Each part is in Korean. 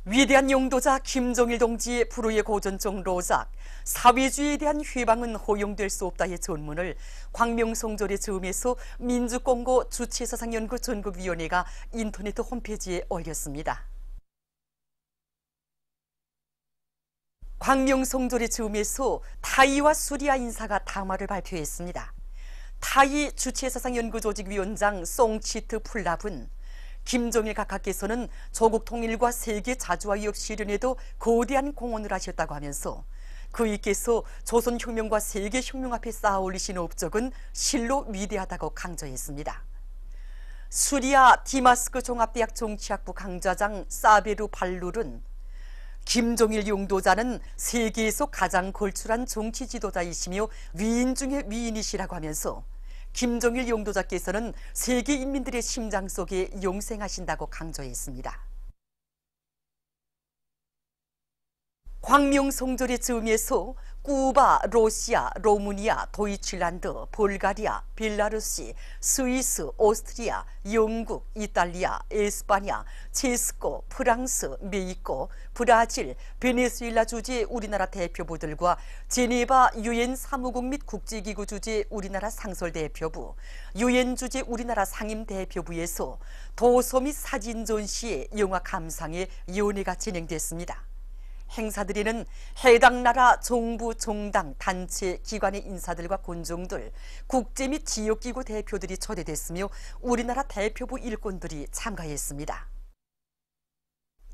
위대한 용도자 김정일 동지의 불후의 고전적 로작 사회주의에 대한 회방은 허용될 수 없다의 전문을 광명성조의 즈음에서 민주공고 주체사상연구 전국위원회가 인터넷 홈페이지에 올렸습니다. 광명성조의 즈음에서 타이와 수리아 인사가 담화를 발표했습니다. 타이 주체사상연구조직위원장 송치트 풀랍은 김정일 각하께서는 조국 통일과 세계 자주화 위협 실현에도 거대한 공헌을 하셨다고 하면서 그이께서 조선혁명과 세계혁명 앞에 쌓아 올리신 업적은 실로 위대하다고 강조했습니다. 수리아 디마스크 종합대학 정치학부 강좌장 사베르 발룰은 김정일 용도자는 세계에서 가장 걸출한 정치 지도자이시며 위인 중의 위인이시라고 하면서 김정일 용도자께서는 세계 인민들의 심장 속에 영생하신다고 강조했습니다. 광명성조의 즈음에서 쿠바, 러시아, 로마니아, 도이칠란드, 불가리아, 벨라루시, 스위스, 오스트리아, 영국, 이탈리아, 에스파냐, 체스코, 프랑스, 메xi코, 브라질, 베네수엘라 주재 우리나라 대표부들과 제네바 유엔 사무국 및 국제기구 주재 우리나라 상설대표부, 유엔 주재 우리나라 상임대표부에서 도서 및 사진 전시의 영화 감상회 연회가 진행됐습니다. 행사들에는 해당 나라 정부, 정당, 단체, 기관의 인사들과 군중들, 국제 및 지역기구 대표들이 초대됐으며 우리나라 대표부 일꾼들이 참가했습니다.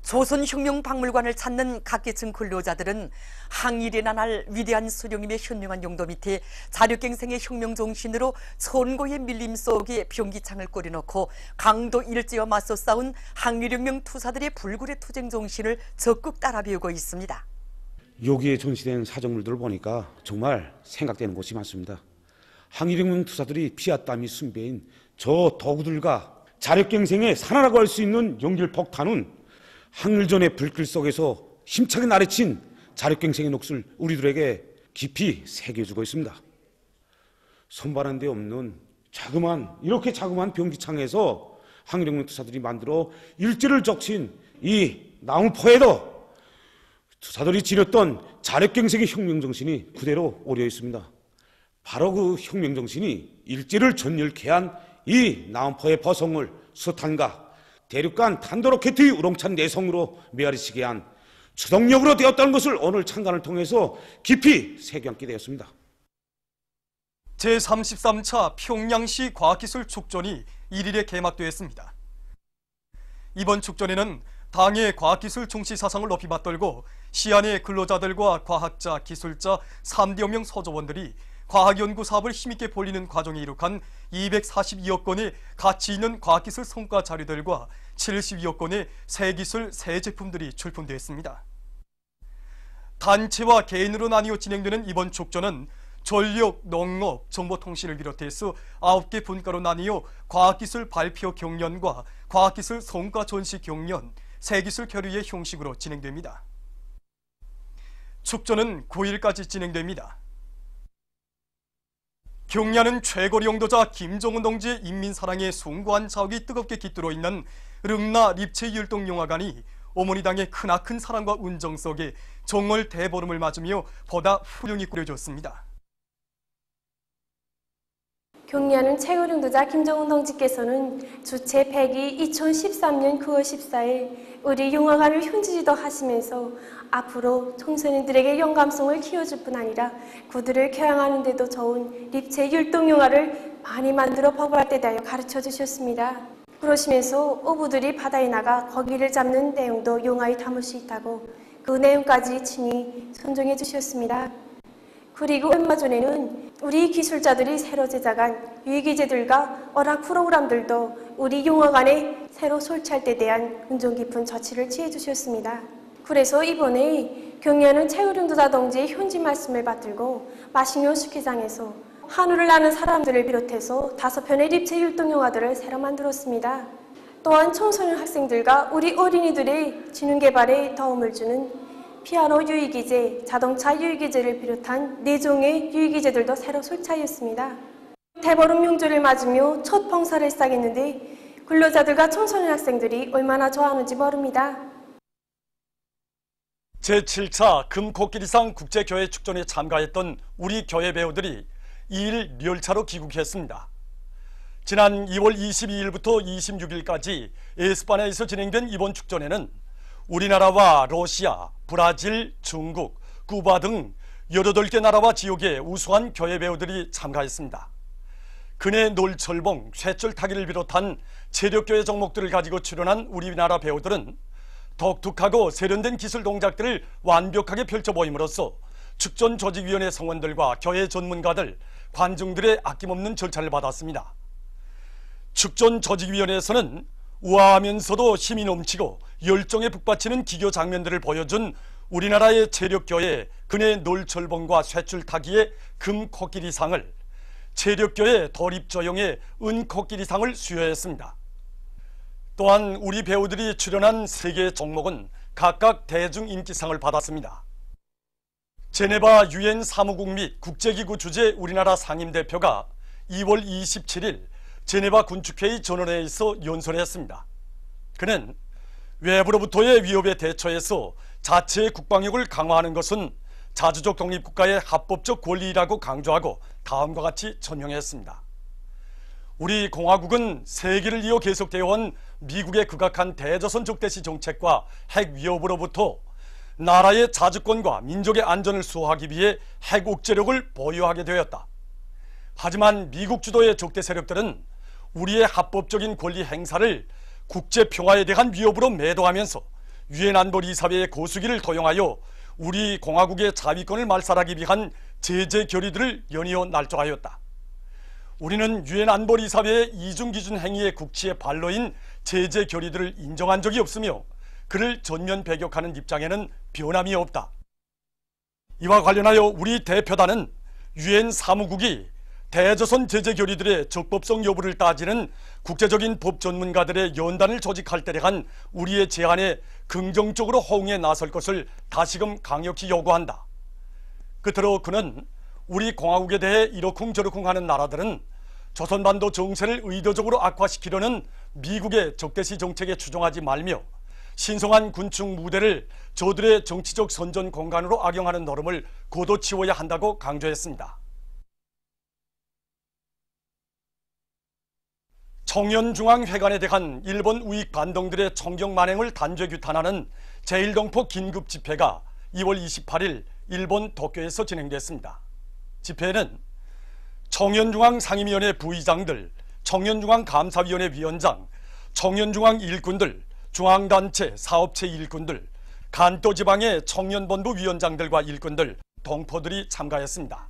조선혁명박물관을 찾는 각계층 근로자들은 항일의 나날 위대한 수령님의 현명한 용도 밑에 자력갱생의 혁명정신으로 천고의 밀림 속에 병기창을 꾸려놓고 강도 일제와 맞서 싸운 항일혁명 투사들의 불굴의 투쟁정신을 적극 따라 배우고 있습니다. 여기에 전시된 사정물들을 보니까 정말 생각되는 곳이 많습니다. 항일혁명 투사들이 피와 땀이 숭배인 저 도구들과 자력갱생의 산하라고 할 수 있는 용기를 폭탄은 항일전의 불길 속에서 힘차게 나래친 자력갱생의 몫을 우리들에게 깊이 새겨주고 있습니다. 선반한 데 없는 이렇게 자그마한 병기창에서 항일혁명 투사들이 만들어 일제를 적신 이 나무포에도 투사들이 지녔던 자력갱생의 혁명정신이 그대로 오려 있습니다. 바로 그 혁명정신이 일제를 전열케 한 이 나무포의 버성을 서탄과 대륙간 탄도로켓의 우렁찬 내성으로 메아리치게 한 추동력으로 되었다는 것을 오늘 창간을 통해서 깊이 새겨안게 되었습니다. 제33차 평양시 과학기술 축전이 1일에 개막되었습니다. 이번 축전에는 당의 과학기술 중시 사상을 높이 받들고 시안의 근로자들과 과학자, 기술자, 3대 혁명 소조원들이 과학연구 사업을 힘있게 벌리는 과정에 이룩한 242억 건의 가치 있는 과학기술 성과 자료들과 72억 건의 새 기술, 새 제품들이 출품되었습니다. 단체와 개인으로 나뉘어 진행되는 이번 축전은 전력, 농업, 정보통신을 비롯해서 9개 분과로 나뉘어 과학기술 발표 경연과 과학기술 성과 전시 경연, 새기술 교류의 형식으로 진행됩니다. 축전은 9일까지 진행됩니다. 경야는 최고리 용도자 김정은 동지의 인민사랑의 숭고한 자욱이 뜨겁게 깃들어 있는 릉나 립체율동영화관이 어머니당의 크나큰 사랑과 운정 속에 정월 대보름을 맞으며 보다 훌륭히 꾸려졌습니다. 경야는 최고리 용도자 김정은 동지께서는 주체 100이 2013년 9월 14일 우리 영화관을 현지지도 하시면서 앞으로 청소년들에게 영감성을 키워줄 뿐 아니라 그들을 교양하는 데도 좋은 립체 율동영화를 많이 만들어 보고할 때 대하여 가르쳐 주셨습니다. 그러시면서 어부들이 바다에 나가 고기를 잡는 내용도 영화에 담을 수 있다고 그 내용까지 친히 선정해 주셨습니다. 그리고 얼마 전에는 우리 기술자들이 새로 제작한 유기제들과 어학 프로그램들도 우리 영화관에 새로 설치할 때 대한 은종 깊은 조치를 취해 주셨습니다. 그래서 이번에 경야는 최고리 용도자 동지의 현지 말씀을 받들고 마식령 스키장에서 한우를 나는 사람들을 비롯해서 5편의 립체 율동영화들을 새로 만들었습니다. 또한 청소년 학생들과 우리 어린이들의 지능 개발에 도움을 주는 피아노 유희기제, 자동차 유희기제를 비롯한 4종의 유희기제들도 새로 설치하였습니다. 대보름 명절을 맞으며 첫 봉사를 시작했는데 근로자들과 청소년 학생들이 얼마나 좋아하는지 모릅니다. 제7차 금코끼리상 국제교회 축전에 참가했던 우리 교회 배우들이 2일 열차로 귀국했습니다. 지난 2월 22일부터 26일까지 에스파냐에서 진행된 이번 축전에는 우리나라와 러시아, 브라질, 중국, 쿠바 등 18개 나라와 지역의 우수한 교회 배우들이 참가했습니다. 근해 놀철봉, 쇠줄타기를 비롯한 체력교회 종목들을 가지고 출연한 우리나라 배우들은 독특하고 세련된 기술 동작들을 완벽하게 펼쳐 보임으로써 축전 조직위원회 성원들과 교회 전문가들, 관중들의 아낌없는 절차를 받았습니다. 축전 조직위원회에서는 우아하면서도 힘이 넘치고 열정에 북받치는 기교 장면들을 보여준 우리나라의 체력교회 근해 놀철봉과 쇠줄타기의 금코끼리상을, 체력교회 도립조용의 은코끼리상을 수여했습니다. 또한 우리 배우들이 출연한 3개의 종목은 각각 대중인기상을 받았습니다. 제네바 유엔 사무국 및 국제기구 주재 우리나라 상임대표가 2월 27일 제네바 군축회의 전원회에서 연설했습니다. 그는 외부로부터의 위협에 대처해서 자체의 국방력을 강화하는 것은 자주적 독립국가의 합법적 권리라고 강조하고 다음과 같이 전명했습니다. 우리 공화국은 세기를 이어 계속되어 온 미국의 극악한 대조선 적대시 정책과 핵 위협으로부터 나라의 자주권과 민족의 안전을 수호하기 위해 핵 억제력을 보유하게 되었다. 하지만 미국 주도의 적대 세력들은 우리의 합법적인 권리 행사를 국제 평화에 대한 위협으로 매도하면서 유엔 안보리사회의 고수기를 도용하여 우리 공화국의 자위권을 말살하기 위한 제재 결의들을 연이어 날조하였다. 우리는 유엔 안보리사회의 이중기준 행위의 국치의 발로인 제재 결의들을 인정한 적이 없으며 그를 전면 배격하는 입장에는 변함이 없다. 이와 관련하여 우리 대표단은 유엔 사무국이 대조선 제재 결의들의 적법성 여부를 따지는 국제적인 법 전문가들의 연단을 조직할 때에 한 우리의 제안에 긍정적으로 호응에 나설 것을 다시금 강력히 요구한다. 끝으로 그는 우리 공화국에 대해 이러쿵저러쿵 하는 나라들은 조선반도 정세를 의도적으로 악화시키려는 미국의 적대시 정책에 추종하지 말며 신성한 군축 무대를 저들의 정치적 선전 공간으로 악용하는 노름을 고도 치워야 한다고 강조했습니다. 청년중앙회관에 대한 일본 우익 반동들의 총격 만행을 단죄 규탄하는 제1동포 긴급집회가 2월 28일 일본 도쿄에서 진행됐습니다. 집회에는 청년중앙 상임위원회 부의장들, 청년중앙감사위원회 위원장, 청년중앙 일꾼들, 중앙단체, 사업체 일꾼들, 간도지방의 청년본부 위원장들과 일꾼들, 동포들이 참가했습니다.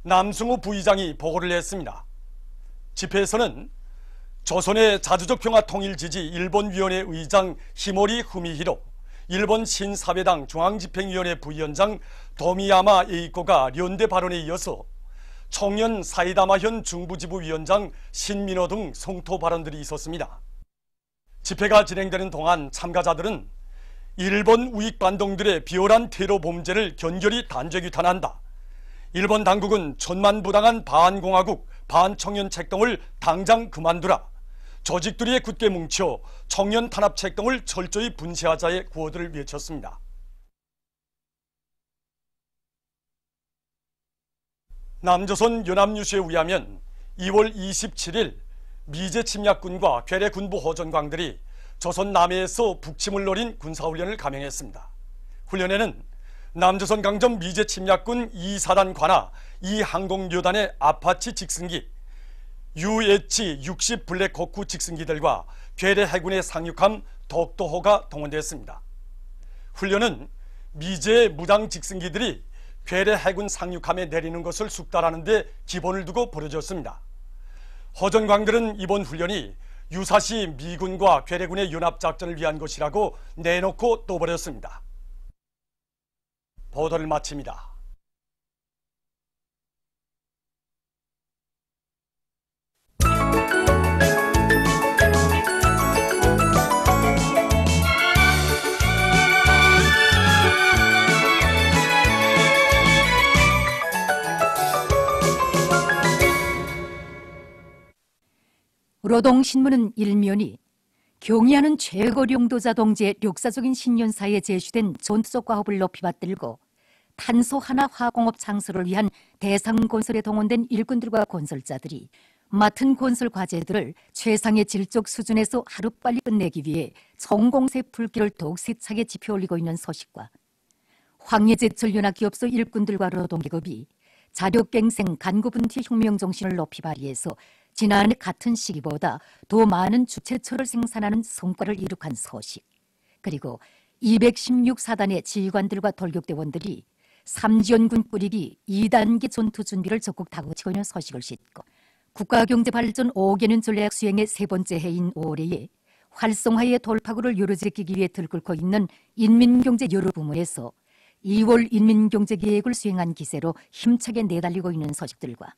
남승우 부의장이 보고를 했습니다. 집회에서는 조선의 자주적 평화 통일 지지 일본위원회 의장 히모리 후미히로, 일본 신사회당 중앙집행위원회 부위원장 도미야마 에이코가 연대 발언에 이어서 청년 사이다마현 중부지부 위원장 신민호 등 성토 발언들이 있었습니다. 집회가 진행되는 동안 참가자들은 일본 우익 반동들의 비열한 테러 범죄를 견결히 단죄 규탄한다. 일본 당국은 천만부당한 반공화국, 반청년 책동을 당장 그만두라. 조직들이 굳게 뭉쳐 청년 탄압 책동을 철저히 분쇄하자의 구호들을 외쳤습니다. 남조선 연합뉴스에 의하면 2월 27일 미제 침략군과 괴뢰 군부 호전광들이 조선 남해에서 북침을 노린 군사훈련을 감행했습니다. 훈련에는 남조선 강점 미제 침략군 2사단 관하 2항공료단의 아파치 직승기, UH-60 블랙호크 직승기들과 괴뢰 해군의 상륙함 독도호가 동원되었습니다. 훈련은 미제의 무장 직승기들이 괴뢰 해군 상륙함에 내리는 것을 숙달하는 데 기본을 두고 벌어졌습니다. 호전광들은 이번 훈련이 유사시 미군과 괴뢰군의 연합작전을 위한 것이라고 내놓고 떠버렸습니다. 보도를 마칩니다. 노동신문은 일면이 경의하는 최고령도자 동지의 역사적인 신년사에 제시된 전투적 과업을 높이 받들고 탄소 하나 화공업 창설을 위한 대상 건설에 동원된 일꾼들과 건설자들이 맡은 건설 과제들을 최상의 질적 수준에서 하루빨리 끝내기 위해 전공세 불길을 더욱 세차게 지펴 올리고 있는 소식과 황해제철 연합기업소 일꾼들과 노동계급이 자력갱생 간구분투의 혁명정신을 높이 발휘해서 지난해 같은 시기보다 더 많은 주체철을 생산하는 성과를 이룩한 소식, 그리고 216사단의 지휘관들과 돌격대원들이 삼지연군 꾸리기 2단계 전투 준비를 적극 다그치고 있는 소식을 싣고 국가경제발전 5개년 전략 수행의 세 번째 해인 올해에 활성화의 돌파구를 요로제끼기 위해 들끓고 있는 인민경제 여러 부문에서 2월 인민경제계획을 수행한 기세로 힘차게 내달리고 있는 소식들과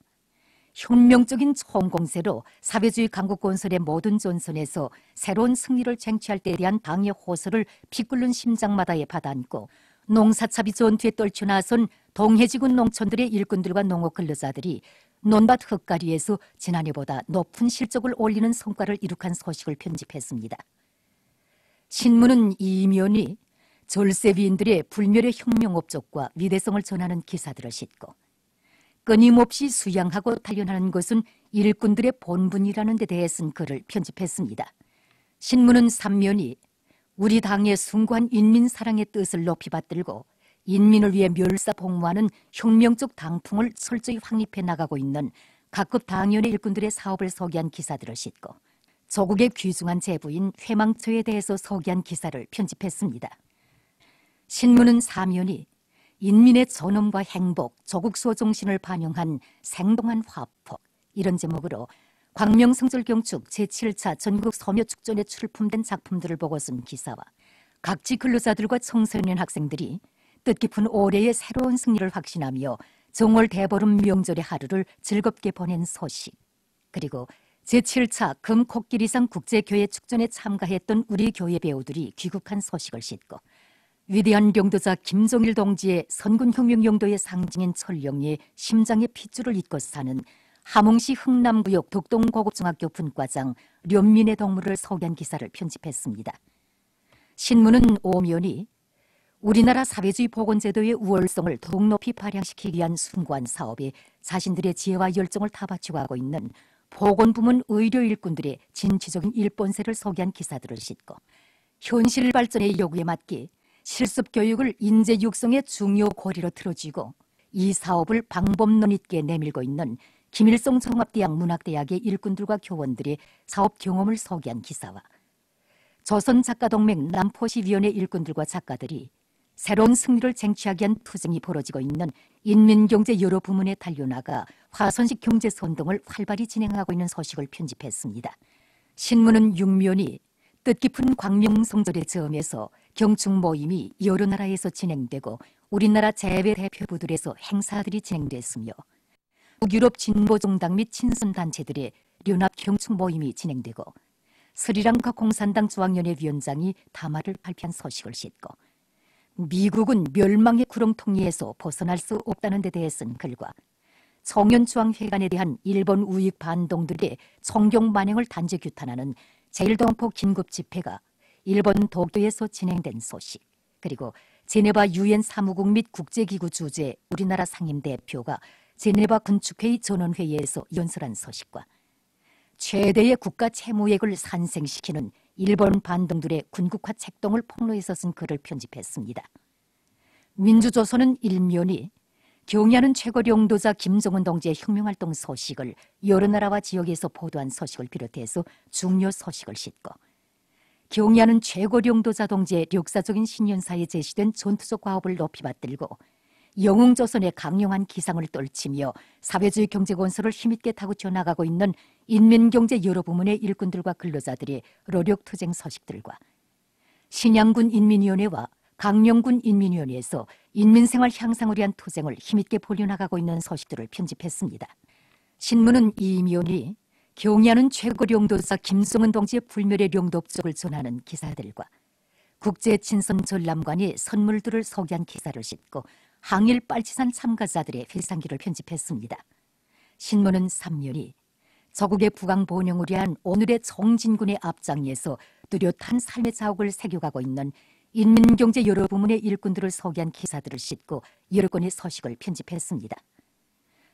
혁명적인 총공세로 사회주의 강국 건설의 모든 전선에서 새로운 승리를 쟁취할 때에 대한 당의 호소를 피 끓는 심장마다에 받아안고 농사차비 전투에 떨쳐나선 동해지군 농촌들의 일꾼들과 농업 근로자들이 논밭 흙가리에서 지난해보다 높은 실적을 올리는 성과를 이룩한 소식을 편집했습니다. 신문은 이면이 절세위인들의 불멸의 혁명 업적과 위대성을 전하는 기사들을 싣고 끊임없이 수양하고 단련하는 것은 일꾼들의 본분이라는 데 대해 쓴 글을 편집했습니다. 신문은 3면이 우리 당의 숭고한 인민사랑의 뜻을 높이 받들고 인민을 위해 멸사복무하는 혁명적 당풍을 철저히 확립해 나가고 있는 각급 당연의 일꾼들의 사업을 소개한 기사들을 싣고 조국의 귀중한 제부인 회망초에 대해서 소개한 기사를 편집했습니다. 신문은 4면이 인민의 존엄과 행복, 조국수호 정신을 반영한 생동한 화폭, 이런 제목으로 광명성절경축 제7차 전국 소묘축전에 출품된 작품들을 보고 쓴 기사와 각지 근로자들과 청소년 학생들이 뜻깊은 올해의 새로운 승리를 확신하며 정월 대보름 명절의 하루를 즐겁게 보낸 소식, 그리고 제7차 금코끼리상 국제교회 축전에 참가했던 우리 교회 배우들이 귀국한 소식을 싣고 위대한 영도자 김종일 동지의 선군혁명영도의 상징인 철령의 심장의 핏줄을 잇고 사는 함흥시 흥남구역 덕동고급중학교 분과장 련민의 동무를 소개한 기사를 편집했습니다. 신문은 5면이 우리나라 사회주의 보건제도의 우월성을 더욱 높이 발扬시키기 위한 숭고한 사업에 자신들의 지혜와 열정을 타바치고 하고 있는 보건부문 의료 일꾼들의 진취적인 일본세를 소개한 기사들을 싣고 현실 발전의 요구에 맞게 실습 교육을 인재 육성의 중요 고리로 틀어쥐고 이 사업을 방법론 있게 내밀고 있는 김일성 종합대학 문학대학의 일꾼들과 교원들의 사업 경험을 소개한 기사와 조선작가동맹 남포시위원회 일꾼들과 작가들이 새로운 승리를 쟁취하기 위한 투쟁이 벌어지고 있는 인민경제 여러 부문에 달려나가 화선식 경제선동을 활발히 진행하고 있는 소식을 편집했습니다. 신문은 6면이 뜻깊은 광명성절의 즈음에서 경축 모임이 여러 나라에서 진행되고 우리나라 제외 대표부들에서 행사들이 진행됐으며 북유럽 진보정당 및 친선단체들의 연합 경축 모임이 진행되고 스리랑카 공산당 중앙위원회 위원장이 담화를 발표한 소식을 싣고 미국은 멸망의 구렁텅이에서 벗어날 수 없다는 데 대해 쓴 글과 청년중앙회관에 대한 일본 우익 반동들의 총경 만행을 단죄 규탄하는 제1동포 긴급집회가 일본 도쿄에서 진행된 소식, 그리고 제네바 유엔 사무국 및 국제기구 주재 우리나라 상임대표가 제네바 군축회의 전원회의에서 연설한 소식과 최대의 국가 채무액을 산생시키는 일본 반동들의 군국화 책동을 폭로해서 쓴 글을 편집했습니다. 민주조선은 1면이 경의하는 최고령도자 김정은 동지의 혁명활동 소식을 여러 나라와 지역에서 보도한 소식을 비롯해서 중요 소식을 싣고 경의하는 최고령도자 동지의 역사적인 신년사에 제시된 전투적 과업을 높이 받들고 영웅조선의 강력한 기상을 떨치며 사회주의 경제건설을 힘있게 다그쳐 나가고 있는 인민경제 여러 부문의 일꾼들과 근로자들의 노력투쟁 소식들과 신양군 인민위원회와 강령군 인민위원회에서 인민생활 향상을 위한 투쟁을 힘있게 벌여나가고 있는 소식들을 편집했습니다. 신문은 이면이 경의하는 최고령도자 김정은 동지의 불멸의 영도업적을 전하는 기사들과 국제친선 전람관이 선물들을 소개한 기사를 싣고 항일 빨치산 참가자들의 회상기를 편집했습니다. 신문은 3면이 저국의 부강 번영을 위한 오늘의 정진군의 앞장에서 뚜렷한 삶의 자욱을 새겨가고 있는 인민경제 여러 부문의 일꾼들을 소개한 기사들을 싣고 여러 건의 서식을 편집했습니다.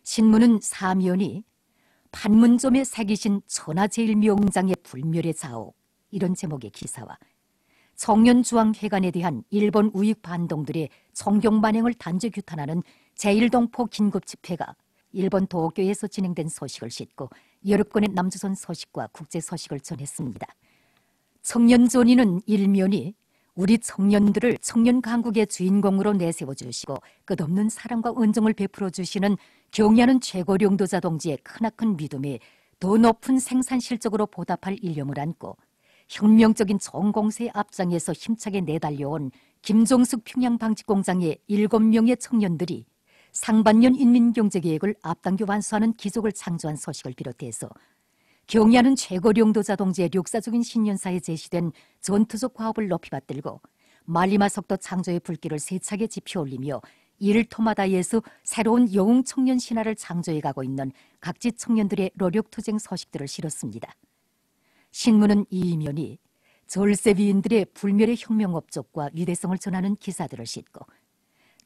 신문은 사면이 판문점에 새기신 천하제일명장의 불멸의 자욱, 이런 제목의 기사와 청년주왕회관에 대한 일본 우익 반동들의 성경 만행을 단죄 규탄하는 제1동포 긴급집회가 일본 도쿄에서 진행된 소식을 싣고 여러 건의 남조선 소식과 국제 소식을 전했습니다. 청년존이는 일면이 우리 청년들을 청년 강국의 주인공으로 내세워 주시고 끝없는 사랑과 은정을 베풀어 주시는 경의하는 최고령도자 동지의 크나큰 믿음에 더 높은 생산 실적으로 보답할 일념을 안고 혁명적인 정공세의 앞장에서 힘차게 내달려온 김종숙 평양방직공장의 7명의 청년들이 상반년 인민경제계획을 앞당겨 완수하는 기적을 창조한 소식을 비롯해서 경의하는 최고령도자 동지의 역사적인 신년사에 제시된 전투적 과업을 높이 받들고 말리마 석도 창조의 불길을 세차게 지펴올리며 일터마다에서 새로운 영웅 청년 신화를 창조해가고 있는 각지 청년들의 노력투쟁 소식들을 실었습니다. 신문은 이 이면이 절세비인들의 불멸의 혁명 업적과 위대성을 전하는 기사들을 싣고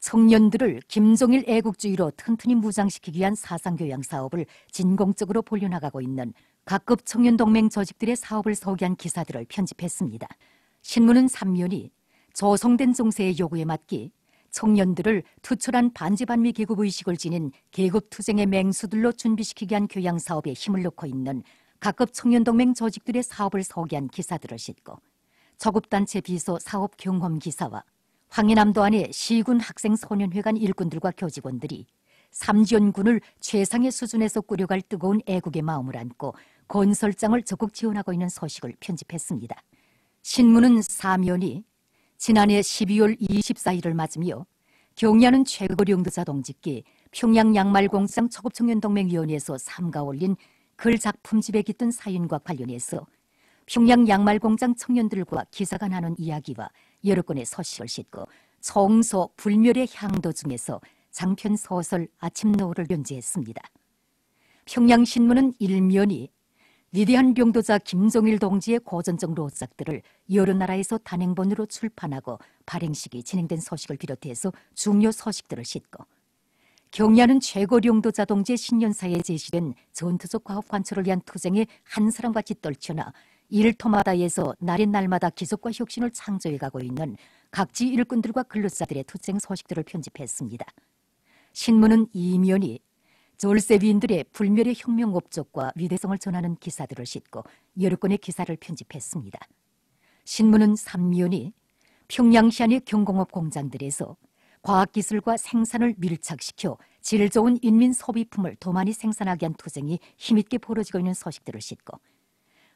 청년들을 김종일 애국주의로 튼튼히 무장시키기 위한 사상교양 사업을 진공적으로 벌려나가고 있는 각급 청년동맹 조직들의 사업을 소개한 기사들을 편집했습니다. 신문은 3면이 조성된 정세의 요구에 맞게 청년들을 투철한 반지반미 계급의식을 지닌 계급투쟁의 맹수들로 준비시키기 위한 교양사업에 힘을 넣고 있는 각급 청년동맹 조직들의 사업을 소개한 기사들을 싣고 저급단체 비서 사업 경험 기사와 황해남도 안의 시군 학생소년회관 일꾼들과 교직원들이 삼지연군을 최상의 수준에서 꾸려갈 뜨거운 애국의 마음을 안고 건설장을 적극 지원하고 있는 소식을 편집했습니다. 신문은 사면이 지난해 12월 24일을 맞으며 경의하는 최고령도자 동지께 평양 양말공장 초급청년동맹위원회에서 삼가 올린 글 작품집에 깃든 사연과 관련해서 평양 양말공장 청년들과 기자가 나눈 이야기와 여러 건의 소식을 싣고 청소 불멸의 향도 중에서 장편 소설 아침 노을을 연재했습니다. 평양신문은 일면이 위대한 병도자 김종일 동지의 고전적 로작들을 여러 나라에서 단행본으로 출판하고 발행식이 진행된 소식을 비롯해서 중요 소식들을 싣고 경의하는 최고령도자 동지의 신년사에 제시된 전투적 과업 관철을 위한 투쟁에 한 사람같이 떨쳐나 일터마다에서 날인 날마다 기적과 혁신을 창조해가고 있는 각지 일꾼들과 근로자들의 투쟁 소식들을 편집했습니다. 신문은 이면이 졸세비인들의 불멸의 혁명 업적과 위대성을 전하는 기사들을 싣고 여러 건의 기사를 편집했습니다. 신문은 3면이 평양시 안의 경공업 공장들에서 과학기술과 생산을 밀착시켜 질 좋은 인민 소비품을 더 많이 생산하게 한 투쟁이 힘있게 벌어지고 있는 소식들을 싣고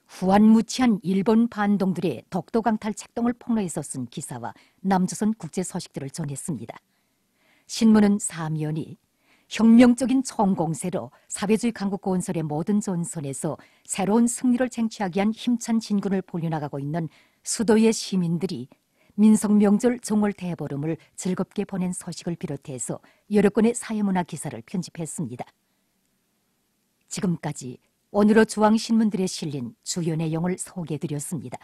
후한무치한 일본 반동들의 독도 강탈 책동을 폭로해서 쓴 기사와 남조선 국제 소식들을 전했습니다. 신문은 사면이 혁명적인 총공세로 사회주의 강국 건설의 모든 전선에서 새로운 승리를 쟁취하기 위한 힘찬 진군을 벌려나가고 있는 수도의 시민들이 민속명절 정월 대보름을 즐겁게 보낸 소식을 비롯해서 여러 건의 사회문화 기사를 편집했습니다. 지금까지 오늘의 중앙신문들에 실린 주요 내용을 소개해드렸습니다.